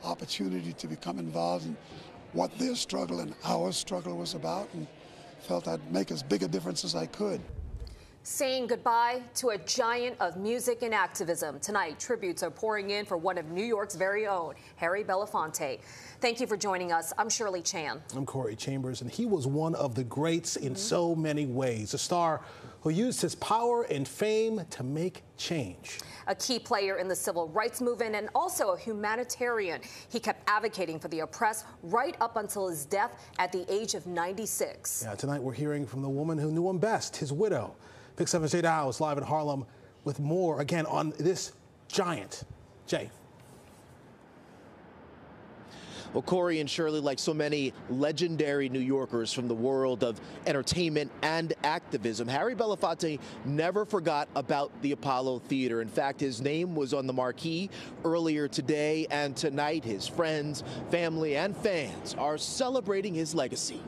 opportunity to become involved in what their struggle and our struggle was about, and felt I'd make as big a difference as I could. Saying goodbye to a giant of music and activism. Tonight, tributes are pouring in for one of New York's very own, Harry Belafonte. Thank you for joining us. I'm Shirley Chan. I'm Corey Chambers, and he was one of the greats in so many ways. A star who used his power and fame to make change. A key player in the civil rights movement and also a humanitarian. He kept advocating for the oppressed right up until his death at the age of 96. Yeah, tonight we're hearing from the woman who knew him best, his widow. Big 7 Jay Dow is live in Harlem with more, again, on this giant. Jay. Well, Corey and Shirley, like so many legendary New Yorkers from the world of entertainment and activism, Harry Belafonte never forgot about the Apollo Theater. In fact, his name was on the marquee earlier today, and tonight his friends, family, and fans are celebrating his legacy.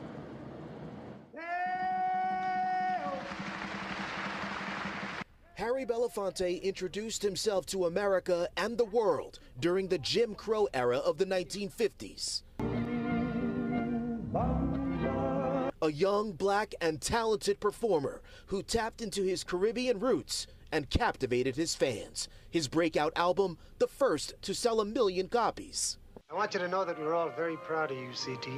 Harry Belafonte introduced himself to America and the world during the Jim Crow era of the 1950s. A young, black, and talented performer who tapped into his Caribbean roots and captivated his fans. His breakout album, the first to sell 1 million copies. I want you to know that we're all very proud of you, CT.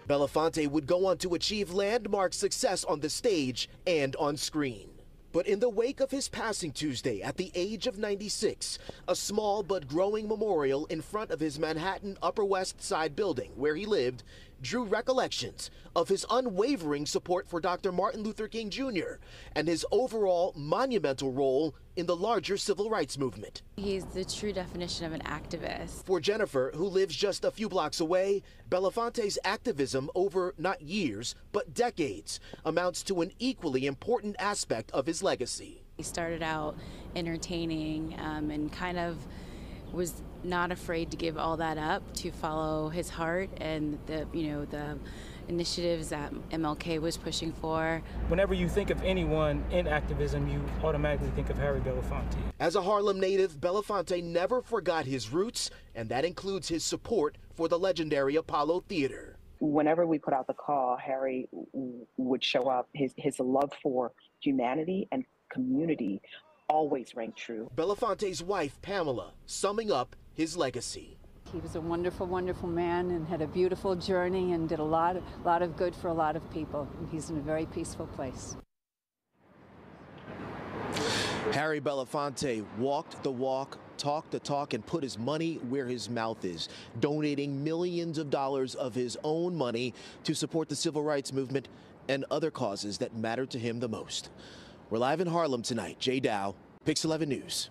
Belafonte would go on to achieve landmark success on the stage and on screen. But in the wake of his passing Tuesday at the age of 96, a small but growing memorial in front of his Manhattan Upper West Side building where he lived drew recollections of his unwavering support for Dr. Martin Luther King Jr. and his overall monumental role in the larger civil rights movement. He's the true definition of an activist. For Jennifer, who lives just a few blocks away, Belafonte's activism over not years, but decades, amounts to an equally important aspect of his legacy. He started out entertaining and kind of was not afraid to give all that up to follow his heart and the initiatives that MLK was pushing for. Whenever you think of anyone in activism, you automatically think of Harry Belafonte. As a Harlem native, Belafonte never forgot his roots, and that includes his support for the legendary Apollo Theater. Whenever we put out the call, Harry would show up. His love for humanity and community always rang true. Belafonte's wife, Pamela, summing up his legacy. He was a wonderful, wonderful man and had a beautiful journey and did a lot of good for a lot of people. And he's in a very peaceful place. Harry Belafonte walked the walk, talked the talk, and put his money where his mouth is, donating millions of dollars of his own money to support the civil rights movement and other causes that mattered to him the most. We're live in Harlem tonight. Jay Dow, Pix 11 News.